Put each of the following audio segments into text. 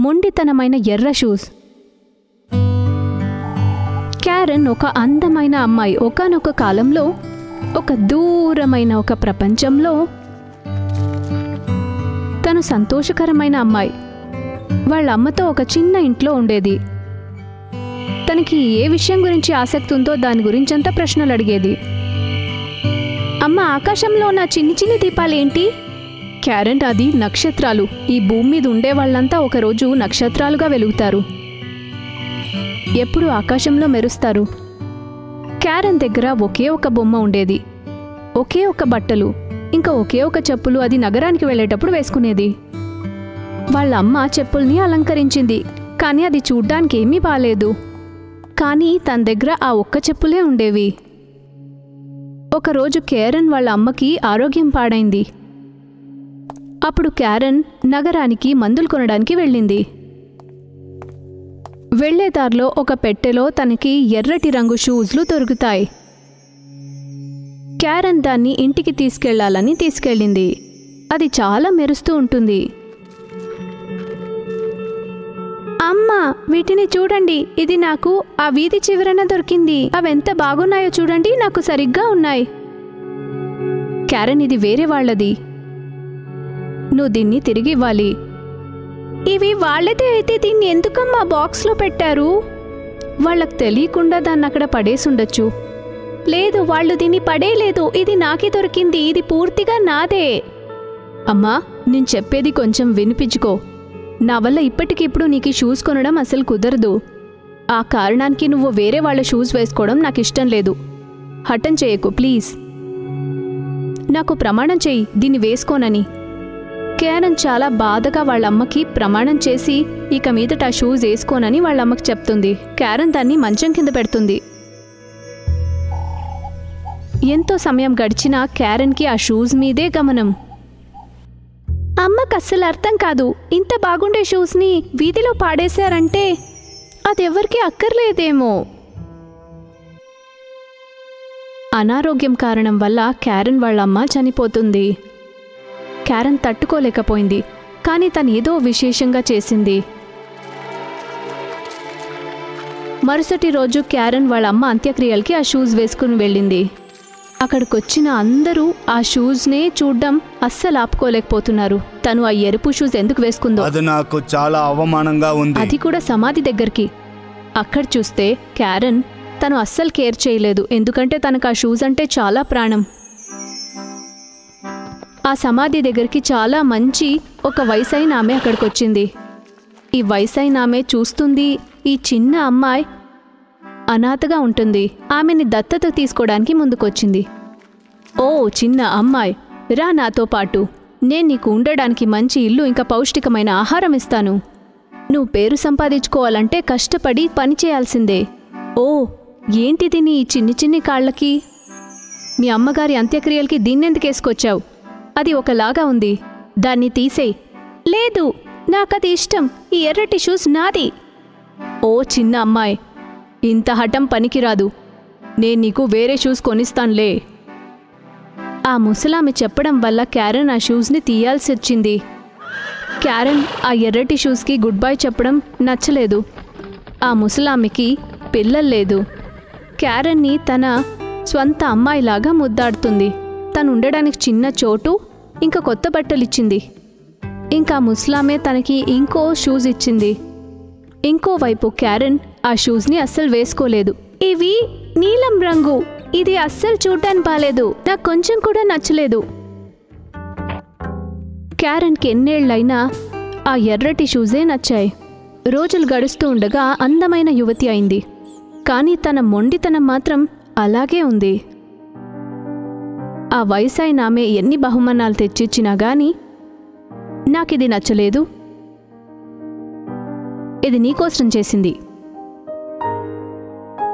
మొండితనమైన ఎర్ర shoes. Karen ఒక అందమైన అమ్మాయి. ఒకానొక కాలంలో ఒక దూరమైన ఒక ప్రపంచంలో తను సంతోషకరమైన అమ్మాయి. వాళ్ళ అమ్మతో ఒక చిన్న ఇంట్లో ఉండేది. తనకి ఏ విషయం గురించి ఆసక్తి ఉందో దాని గురించంతా ప్రశ్నలు అడిగేది. అమ్మ, ఆకాశంలో ఉన్న చిన్ని చిన్ని దీపాలేంటి? క్యారెన్, అది నక్షత్రాలు. ఈ భూమి మీద ఉండే వాళ్ళంతా ఒకరోజు నక్షత్రాలుగా వెలుగుతారు, ఎప్పుడు ఆకాశంలో మెరుస్తారు. క్యారెన్ దగ్గర ఒకే ఒక బొమ్మ ఉండేది, ఒకే ఒక బట్టలు, ఇంకా ఒకే ఒక చెప్పులు. అది నగరానికి వెళ్ళేటప్పుడు వేసుకునేది. వాళ్ళ అమ్మ చెప్పుల్ని అలంకరించింది, కానీ అది చూడ్డానికి ఏమీ బాలేదు. కానీ తన దగ్గర ఆ ఒక్క చెప్పులే ఉండేవి. ఒకరోజు క్యారెన్ వాళ్ళ అమ్మకి ఆరోగ్యం పాడైంది. అప్పుడు క్యారెన్ నగరానికి మందులు కొనడానికి వెళ్ళింది. వెళ్లేదారిలో ఒక పెట్టెలో తనకి ఎర్రటి రంగు షూస్లు దొరుకుతాయి. క్యారెన్ దాన్ని ఇంటికి తీసుకెళ్లాలని తీసుకెళ్ళింది. అది చాలా మెరుస్తూ ఉంటుంది. అమ్మా, వీటిని చూడండి, ఇది నాకు ఆ వీధి చివరన దొరికింది. అవెంత బాగున్నాయో చూడండి, నాకు సరిగ్గా ఉన్నాయి. క్యారెన్, ఇది వేరే వాళ్ళది, నువ్వు దీన్ని తిరిగి ఇవ్వాలి. ఇవి వాళ్ళదే అయితే దీన్ని ఎందుకమ్మా బాక్స్లో పెట్టారు? వాళ్ళకు తెలియకుండా దాన్ని అక్కడ పడేసుండొచ్చు. లేదు, వాళ్ళు దీన్ని పడేయలేదు, ఇది నాకే దొరికింది, ఇది పూర్తిగా నాదే. అమ్మా, నేను చెప్పేది కొంచెం వినిపించుకో. నా వల్ల ఇప్పటికిప్పుడు నీకు షూస్ కొనడం అసలు కుదరదు. ఆ కారణానికి నువ్వు వేరే వాళ్ళ షూస్ వేసుకోవడం నాకు ఇష్టం లేదు. హఠం చేయకు ప్లీజ్. నాకు ప్రమాణం చెయ్యి దీన్ని వేసుకోనని. క్యారెన్ చాలా బాధగా వాళ్ళమ్మకి ప్రమాణం చేసి ఇక మీదట ఆ షూస్ వేసుకోనని వాళ్ళమ్మకి చెప్తుంది. క్యారెన్ దాన్ని మంచం కింద పెడుతుంది. ఎంతో సమయం గడిచినా క్యారెన్కి ఆ షూస్ మీదే గమనం. అమ్మకు అస్సలు అర్థం కాదు, ఇంత బాగుండే షూస్ని వీధిలో పాడేశారంటే అదెవ్వరికీ అక్కర్లేదేమో. అనారోగ్యం కారణం వల్ల క్యారెన్ వాళ్ళమ్మ చనిపోతుంది. క్యారెన్ తట్టుకోలేకపోయింది, కానీ తనేదో విశేషంగా చేసింది. మరుసటి రోజు క్యారెన్ వాళ్ళమ్మ అంత్యక్రియలకి ఆ షూస్ వేసుకుని వెళ్ళింది. అక్కడికొచ్చిన అందరూ ఆ షూస్నే చూడ్డం అస్సలు ఆపుకోలేకపోతున్నారు. తను ఆ ఎరుపు షూస్ ఎందుకు వేసుకుందో అది నాకు చాలా అవమానంగా ఉంది. అది కూడా సమాధి దగ్గరికి. అక్కడ చూస్తే క్యారెన్ తను అస్సలు కేర్ చేయలేదు, ఎందుకంటే తనకు ఆ షూస్ అంటే చాలా ప్రాణం. ఆ సమాధి దగ్గరికి చాలా మంచి ఒక వయసైన ఆమె అక్కడికొచ్చింది. ఈ వయసైన ఆమె చూస్తుంది, ఈ చిన్న అమ్మాయి అనాథగా ఉంటుంది. ఆమెని దత్తత తీసుకోవడానికి ముందుకొచ్చింది. ఓ చిన్న అమ్మాయి, రా నాతో పాటు. నేను నీకు ఉండడానికి మంచి ఇల్లు ఇంకా పౌష్టికమైన ఆహారం ఇస్తాను. నువ్వు పేరు సంపాదించుకోవాలంటే కష్టపడి పని చేయాల్సిందే. ఓ, ఏంటిది నీ చిన్ని చిన్ని కాళ్ళకి? మీ అమ్మగారి అంత్యక్రియలకి దీన్నెందుకేసుకొచ్చావు? అది ఒకలాగా ఉంది, దాన్ని తీసేయ్. లేదు, నాకది ఇష్టం, ఈ ఎర్రటి షూస్ నాది. ఓ చిన్న అమ్మాయి, ఇంత హఠం పనికిరాదు. నేను నీకు వేరే షూస్ కొనిస్తానులే. ఆ ముసలామె చెప్పడం వల్ల క్యారెన్ ఆ షూస్ని తీయాల్సి వచ్చింది. క్యారెన్ ఆ ఎర్రటి షూస్కి గుడ్ బై చెప్పడం నచ్చలేదు. ఆ ముసలామెకి పిల్లలు లేదు. క్యారెన్ని తన స్వంత అమ్మాయిలాగా ముద్దాడుతుంది. తను ఉండడానికి చిన్న చోటు ఇంకా కొత్త బట్టలిచ్చింది. ఇంకా ముసలామే తనకి ఇంకో షూస్ ఇచ్చింది. ఇంకోవైపు క్యారెన్ ఆ షూస్ని అస్సలు వేసుకోలేదు. ఇవి నీలం రంగు, ఇది అస్సలు చూడ్డానికి బాలేదు, నాకు కొంచెం కూడా నచ్చలేదు. క్యారెన్కి ఎన్నేళ్లైనా ఆ ఎర్రటి షూజే నచ్చాయి. రోజులు గడుస్తూ ఉండగా అందమైన యువతి అయింది, కానీ తన మొండితనం మాత్రం అలాగే ఉంది. ఆ వయసైన ఆమె ఎన్ని బహుమానాలు తెచ్చిచ్చినా గాని నాకిది నచ్చలేదు, ఇది నీకోసం చేసింది,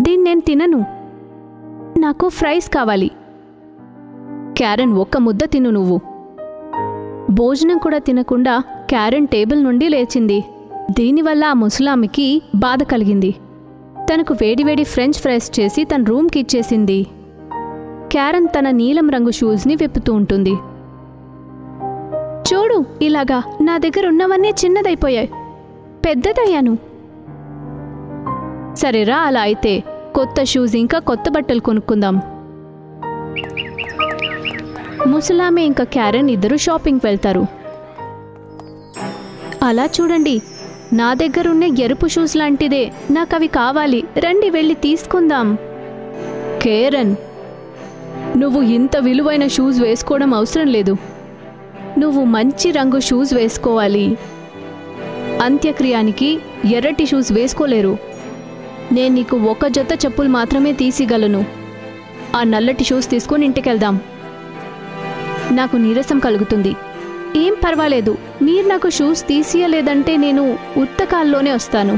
దీన్ని నేను తినను, నాకు ఫ్రైస్ కావాలి. క్యారెన్, ఒక్క ముద్ద తిను నువ్వు. భోజనం కూడా తినకుండా క్యారెన్ టేబుల్ నుండి లేచింది. దీనివల్ల ఆ ముసలామికి బాధ కలిగింది. తనకు వేడివేడి ఫ్రెంచ్ ఫ్రైస్ చేసి తన రూమ్కి ఇచ్చేసింది. క్యారెన్ తన నీలం రంగు షూస్ని విప్పుతూ ఉంటుంది. చూడు, ఇలాగా నా దగ్గర ఉన్నవన్నీ చిన్నదైపోయాయి. పెద్దదయ్యాను. సరేరా, అలా అయితే కొత్త షూస్ ఇంకా కొత్త బట్టలు కొనుక్కుందాం. ముసలామె ఇంకా క్యారెన్ ఇద్దరు షాపింగ్కి వెళ్తారు. అలా చూడండి, నా దగ్గరున్న ఎరుపు షూస్ లాంటిదే, నాకవి కావాలి, రండి వెళ్ళి తీసుకుందాం. కేరన్, నువ్వు ఇంత విలువైన షూస్ వేసుకోవడం అవసరం లేదు. నువ్వు మంచి రంగు షూస్ వేసుకోవాలి. అంత్యక్రియానికి ఎర్రటి షూస్ వేసుకోలేరు. నేను నీకు ఒక జత చెప్పులు మాత్రమే తీసిగలను. ఆ నల్లటి షూస్ తీసుకుని ఇంటికెళ్దాం. నాకు నీరసం కలుగుతుంది. ఏం పర్వాలేదు, మీరు నాకు షూస్ తీసియలేదంటే నేను ఉత్తకాల్లోనే వస్తాను.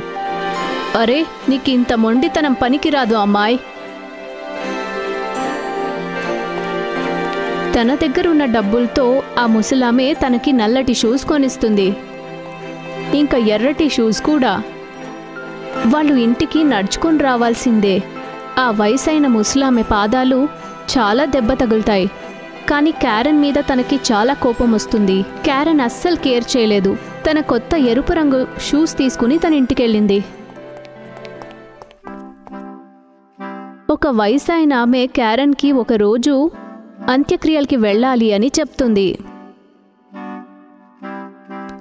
అరే, నీకు ఇంత మొండితనం పనికిరాదు అమ్మాయి. తన దగ్గరున్న డబ్బులతో ఆ ముసలామె తనకి నల్లటి షూస్ కొనిస్తుంది, ఇంకా ఎర్రటి షూస్ కూడా. వాళ్ళు ఇంటికి నడుచుకుని రావాల్సిందే. ఆ వయసైన ముసలామె పాదాలు చాలా దెబ్బ తగులుతాయి. కానీ క్యారెన్ మీద తనకి చాలా కోపం వస్తుంది. క్యారెన్ అస్సలు కేర్ చేయలేదు. తన కొత్త ఎరుపు రంగు షూస్ తీసుకుని తన ఇంటికెళ్ళింది. ఒక వయసైన ఆమె క్యారెన్కి ఒకరోజు అంత్యక్రియలకి వెళ్ళాలి అని చెప్తుంది.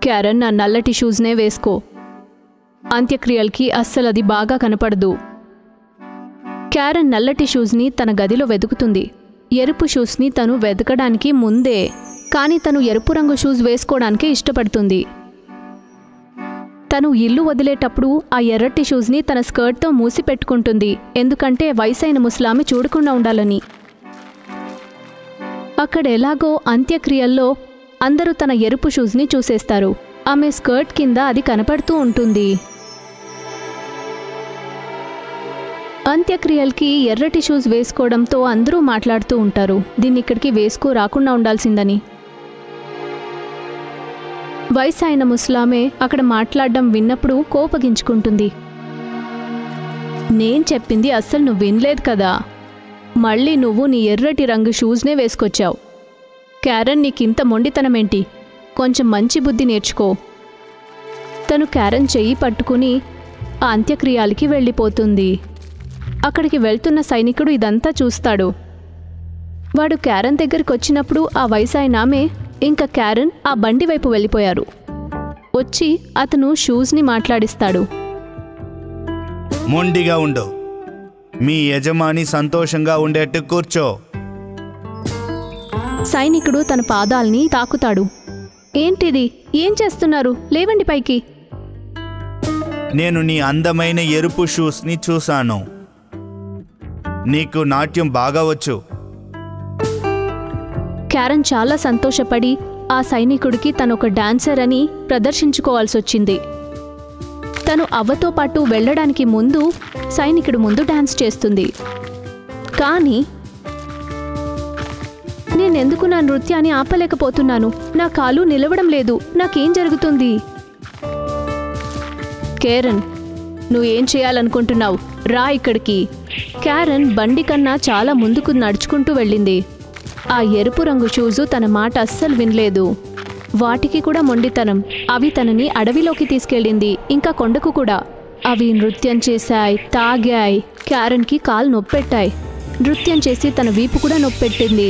క్యారెన్, నా నల్లటి షూస్నే వేసుకో. అంత్యక్రియలకి అస్సలు అది బాగా కనపడదు. క్యారెన్ నల్లటి షూస్ని తన గదిలో వెతుకుతుంది. ఎరుపు షూస్ని తను వెతకడానికి ముందే, కానీ తను ఎరుపు రంగు షూస్ వేసుకోవడానికే ఇష్టపడుతుంది. తను ఇల్లు వదిలేటప్పుడు ఆ ఎర్రటి షూస్ని తన స్కర్ట్తో మూసి పెట్టుకుంటుంది, ఎందుకంటే వయసైన ముసలామె చూడకుండా ఉండాలని. అక్కడెలాగో అంత్యక్రియల్లో అందరూ తన ఎరుపు షూస్ని చూసేస్తారు. ఆమె స్కర్ట్ కింద అది కనపడుతూ ఉంటుంది. అంత్యక్రియలకి ఎర్రటి షూస్ వేసుకోవడంతో అందరూ మాట్లాడుతూ ఉంటారు, దీన్ని ఇక్కడికి వేసుకో రాకుండా ఉండాల్సిందని. వయసైన ముసలామె అక్కడ మాట్లాడడం విన్నప్పుడు కోపగించుకుంటుంది. నేను చెప్పింది అస్సలు నువ్వు వినలేదు కదా, మళ్ళీ నువ్వు నీ ఎర్రటి రంగు షూస్నే వేసుకొచ్చావు. క్యారెన్, నీకింత మొండితనమేంటి? కొంచెం మంచి బుద్ధి నేర్చుకో. తను క్యారెన్ చెయ్యి పట్టుకుని ఆ అంత్యక్రియలకి వెళ్ళిపోతుంది. అక్కడికి వెళ్తున్న సైనికుడు ఇదంతా చూస్తాడు. వాడు క్యారెన్ దగ్గరికి వచ్చినప్పుడు ఆ వయసాయన ఆమె ఇంకా క్యారెన్ ఆ బండి వైపు వెళ్ళిపోయారు. వచ్చి అతను షూస్ని మాట్లాడిస్తాడు. మొండిగా ఉండు, మీ యజమాని సంతోషంగా ఉండేట్టు కూర్చో. సైనికుడు తన పాదాల్ని తాకుతాడు. ఏంటిది? ఏం చేస్తున్నారు? లేవండి పైకి. నేను నీ అందమైన ఎరుపు షూస్ని చూశాను. నీకు నాట్యం బాగా వచ్చు. క్యారెన్ చాలా సంతోషపడి ఆ సైనికుడికి తనొక డాన్సర్ అని ప్రదర్శించుకోవాల్సొచ్చింది. తను అవ్వతో పాటు వెళ్ళడానికి ముందు సైనికుడు ముందు డాన్స్ చేస్తుంది. కానీ నేనెందుకు నా నృత్యాన్ని ఆపలేకపోతున్నాను? నా కాలు నిలవడం లేదు. నాకేం జరుగుతుంది? కేరన్, నువ్వేం చేయాలనుకుంటున్నావు? రా ఇక్కడికి. క్యారెన్ బండి కన్నా చాలా ముందుకు నడుచుకుంటూ వెళ్ళింది. ఆ ఎరుపు రంగు షూజు తన మాట అస్సలు వినలేదు. వాటికి కూడా మొండితనం. అవి తనని అడవిలోకి తీసుకెళ్ళింది, ఇంకా కొండకు కూడా. అవి నృత్యం చేశాయి, తాగాయి. క్యారెన్కి కాలు నొప్పెట్టాయి. నృత్యం చేసి తన వీపు కూడా నొప్పెట్టింది.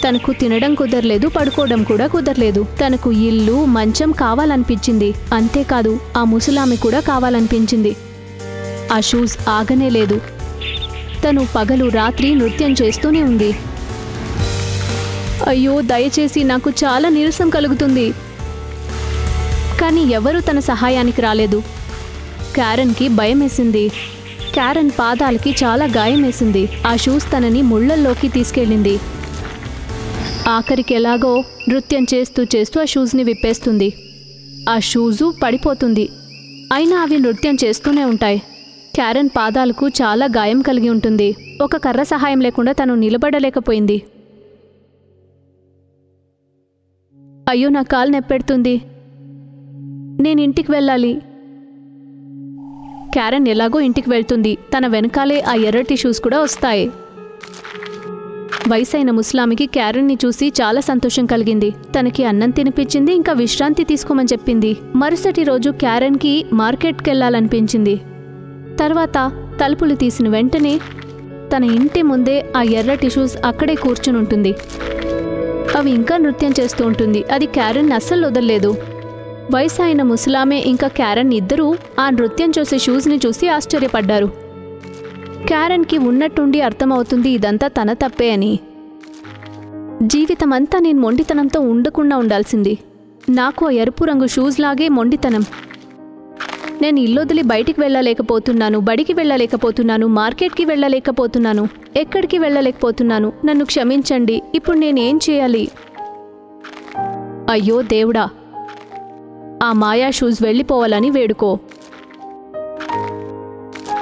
తనకు తినడం కుదరలేదు, పడుకోవడం కూడా కుదరలేదు. తనకు ఇల్లు, మంచం కావాలనిపించింది. అంతేకాదు ఆ ముసలామె కూడా కావాలనిపించింది. ఆ షూస్ ఆగనే లేదు. తను పగలు రాత్రి నృత్యం చేస్తూనే ఉంది. అయ్యో, దయచేసి, నాకు చాలా నీరసం కలుగుతుంది. కానీ ఎవరూ తన సహాయానికి రాలేదు. క్యారెన్కి భయమేసింది. క్యారెన్ పాదాలకి చాలా గాయమేసింది. ఆ షూస్ తనని ముళ్ళల్లోకి తీసుకెళ్ళింది. ఆఖరికి ఎలాగో నృత్యం చేస్తూ చేస్తూ ఆ షూస్ని విప్పేస్తుంది. ఆ షూజు పడిపోతుంది. అయినా అవి నృత్యం చేస్తూనే ఉంటాయి. క్యారెన్ పాదాలకు చాలా గాయం కలిగి ఉంటుంది. ఒక కర్ర సహాయం లేకుండా తను నిలబడలేకపోయింది. అయ్యో, నా కాలు నొప్పెడుతుంది. నేను ఇంటికి వెళ్ళాలి. క్యారెన్ ఎలాగో ఇంటికి వెళ్తుంది. తన వెనకాలే ఆ ఎర్రటి షూస్ కూడా వస్తాయి. వయసైన ముసలామికి క్యారెన్ని చూసి చాలా సంతోషం కలిగింది. తనకి అన్నం తినిపించింది, ఇంకా విశ్రాంతి తీసుకోమని చెప్పింది. మరుసటి రోజు క్యారెన్కి మార్కెట్కెళ్లాలనిపించింది. తర్వాత తలుపులు తీసిన వెంటనే తన ఇంటి ముందే ఆ ఎర్ర టిష్యూస్ అక్కడే కూర్చునుంటుంది. అవి ఇంకా నృత్యం చేస్తూ ఉంటుంది. అది క్యారెన్ అస్సలు వదల్లేదు. వయసైన ముసలామే ఇంకా క్యారెన్ ఇద్దరూ ఆ నృత్యం చేసే షూస్ని చూసి ఆశ్చర్యపడ్డారు. క్యారెన్కి ఉన్నట్టుండి అర్థమవుతుంది ఇదంతా తన తప్పే అని. జీవితమంతా నేను మొండితనంతో ఉండకుండా ఉండాల్సింది. నాకు ఆ ఎరుపు రంగు షూస్ లాగే మొండితనం. నేను ఇల్లొదిలి బయటికి వెళ్ళలేకపోతున్నాను, బడికి వెళ్ళలేకపోతున్నాను, మార్కెట్కి వెళ్ళలేకపోతున్నాను, ఎక్కడికి వెళ్ళలేకపోతున్నాను. నన్ను క్షమించండి. ఇప్పుడు నేనేం చేయాలి? అయ్యో దేవుడా, ఆ మాయా షూస్ వెళ్ళిపోవాలని వేడుకో.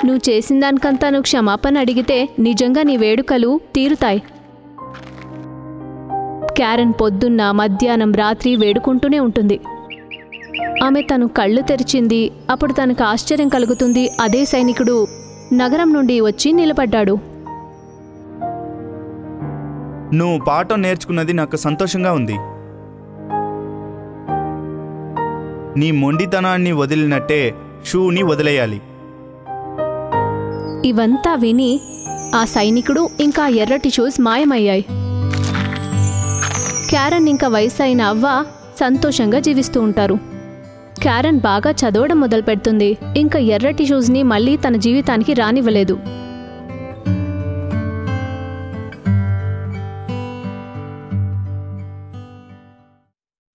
నువ్వు చేసిన దానికంతా నువ్వు క్షమాపణ అడిగితే నిజంగా నీ వేడుకలు తీరుతాయి. క్యారెన్ పొద్దున్న, మధ్యాహ్నం, రాత్రి వేడుకుంటూనే ఉంటుంది. ఆమె తను కళ్ళు తెరిచింది. అప్పుడు తనకు ఆశ్చర్యం కలుగుతుంది. అదే సైనికుడు నగరం నుండి వచ్చి నిలబడ్డాడు. నువ్వు పాఠం నేర్చుకున్నది నాకు సంతోషంగా ఉంది. నీ మొండితనాన్ని వదిలినట్టే షూని వదిలేయాలి. ఇవంతా విని ఆ సైనికుడు ఇంకా ఎర్రటి షూస్ మాయమయ్యాయి. క్యారెన్ ఇంకా వయసైన అవ్వ సంతోషంగా జీవిస్తూ ఉంటారు. క్యారెన్ బాగా చదవడం మొదలుపెడుతుంది. ఇంకా ఎర్రటి షూస్ని మళ్ళీ తన జీవితానికి రానివ్వలేదు.